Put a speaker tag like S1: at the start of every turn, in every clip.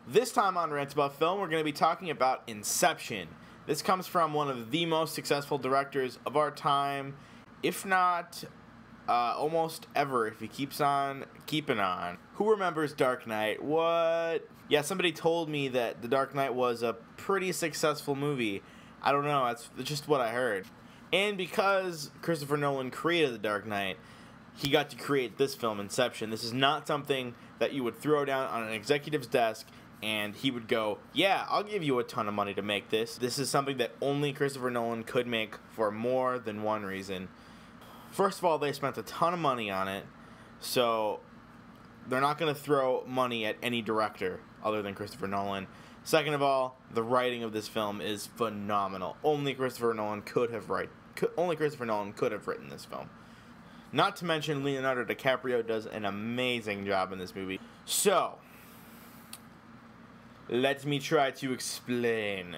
S1: This time on Rant About Film, we're going to be talking about Inception. This comes from one of the most successful directors of our time, if not almost ever, if he keeps on keeping on. Who remembers Dark Knight? What? Yeah, somebody told me that The Dark Knight was a pretty successful movie. I don't know, that's just what I heard. And because Christopher Nolan created The Dark Knight, he got to create this film, Inception. This is not something that you would throw down on an executive's desk and he would go, yeah, I'll give you a ton of money to make this. This is something that only Christopher Nolan could make for more than one reason. First of all, they spent a ton of money on it, so they're not going to throw money at any director other than Christopher Nolan. Second of all, the writing of this film is phenomenal. Only Christopher Nolan could have written this film. Not to mention Leonardo DiCaprio does an amazing job in this movie. So, let me try to explain.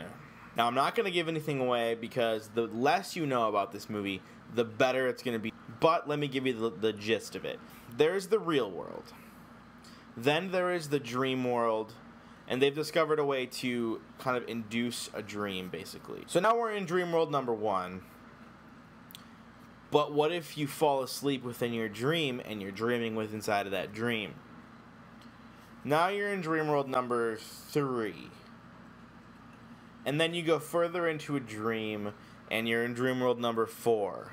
S1: Now, I'm not going to give anything away because the less you know about this movie, the better it's going to be. But let me give you the gist of it. There's the real world. Then there is the dream world. And they've discovered a way to kind of induce a dream, basically. So now we're in dream world number 1. But what if you fall asleep within your dream and you're dreaming with inside of that dream? Now you're in dream world number 3. And then you go further into a dream and you're in dream world number 4.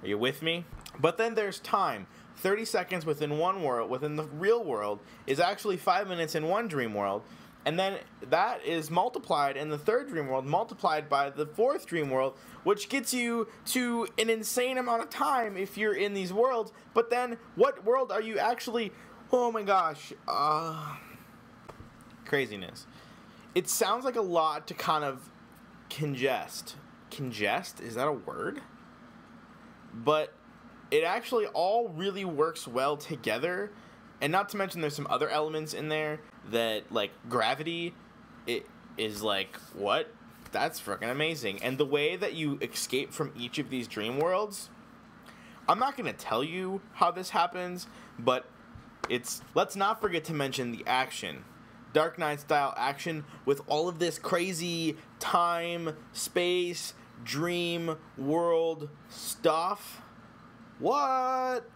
S1: Are you with me? But then there's time. 30 seconds within one world, within the real world, is actually 5 minutes in one dream world. And then that is multiplied in the third dream world, multiplied by the fourth dream world, which gets you to an insane amount of time if you're in these worlds. But then, what world are you actually... Oh my gosh. Craziness. It sounds like a lot to kind of congest. Congest? Is that a word? But it actually all really works well together. And not to mention there's some other elements in there that, like, gravity, it is like, what? That's freaking amazing. And the way that you escape from each of these dream worlds, I'm not going to tell you how this happens, but let's not forget to mention the action. Dark Knight style action with all of this crazy time, space, dream, world stuff. What?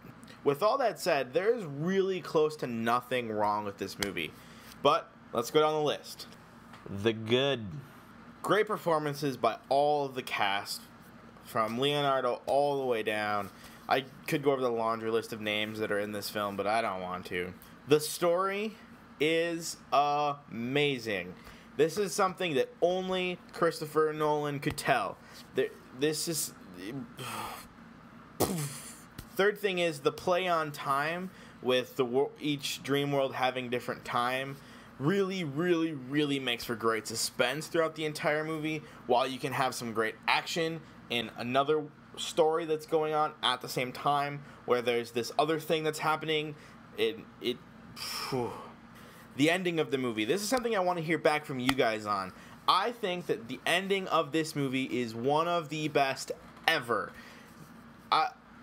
S1: With all that said, there's really close to nothing wrong with this movie. But let's go down the list. The good. Great performances by all of the cast, from Leonardo all the way down. I could go over the laundry list of names that are in this film, but I don't want to. The story is amazing. This is something that only Christopher Nolan could tell. This is... Third thing is the play on time with each dream world having different time really, really, really makes for great suspense throughout the entire movie, while you can have some great action in another story that's going on at the same time, where there's this other thing that's happening. The ending of the movie. This is something I want to hear back from you guys on. I think that the ending of this movie is one of the best ever.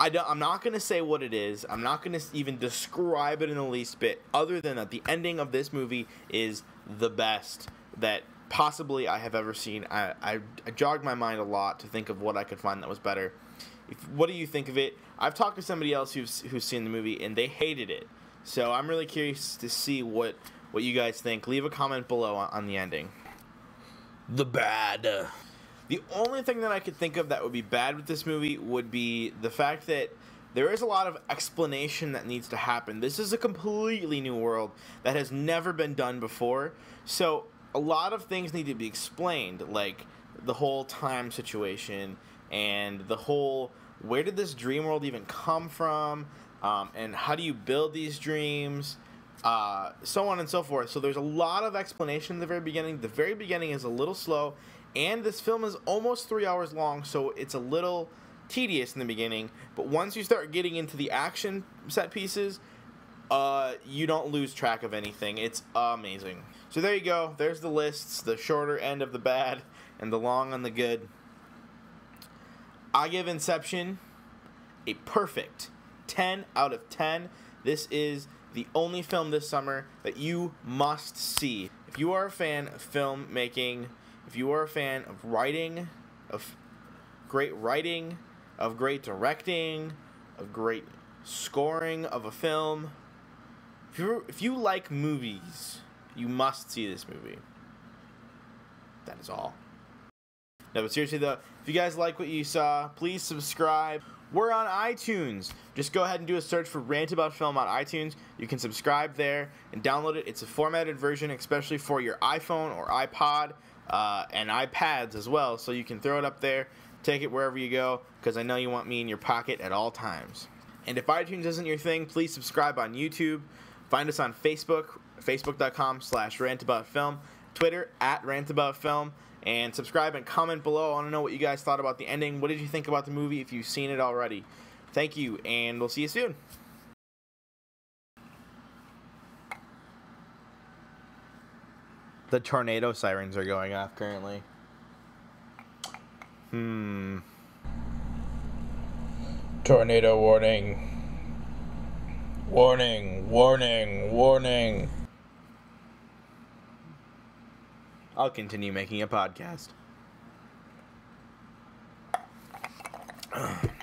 S1: I'm not going to say what it is. I'm not going to even describe it in the least bit, other than that the ending of this movie is the best that possibly I have ever seen. I jogged my mind a lot to think of what I could find that was better. What do you think of it? I've talked to somebody else who's seen the movie, and they hated it. So I'm really curious to see what you guys think. Leave a comment below on the ending. The bad. The only thing that I could think of that would be bad with this movie would be the fact that there is a lot of explanation that needs to happen. This is a completely new world that has never been done before. So a lot of things need to be explained, like the whole time situation and the whole, where did this dream world even come from, and how do you build these dreams, so on and so forth. So there's a lot of explanation in the very beginning. The very beginning is a little slow, and this film is almost 3 hours long, so it's a little tedious in the beginning. But once you start getting into the action set pieces, you don't lose track of anything. It's amazing. So there you go. There's the lists, the shorter end of the bad and the long on the good. I give Inception a perfect 10 out of 10. This is the only film this summer that you must see. If you are a fan of filmmaking, if you are a fan of writing, of great writing, of great directing, of great scoring of a film, if you like movies, you must see this movie. That is all. No, but seriously though, if you guys like what you saw, please subscribe. We're on iTunes. Just go ahead and do a search for Rant About Film on iTunes. You can subscribe there and download it. It's a formatted version, especially for your iPhone or iPod and iPads as well. So you can throw it up there, take it wherever you go, because I know you want me in your pocket at all times. And if iTunes isn't your thing, please subscribe on YouTube. Find us on Facebook, facebook.com/rantaboutfilm, Twitter @rantaboutfilm, and subscribe and comment below. I want to know what you guys thought about the ending. What did you think about the movie if you've seen it already? Thank you, and we'll see you soon. The tornado sirens are going off currently. Tornado warning. Warning, warning, warning. I'll continue making a podcast.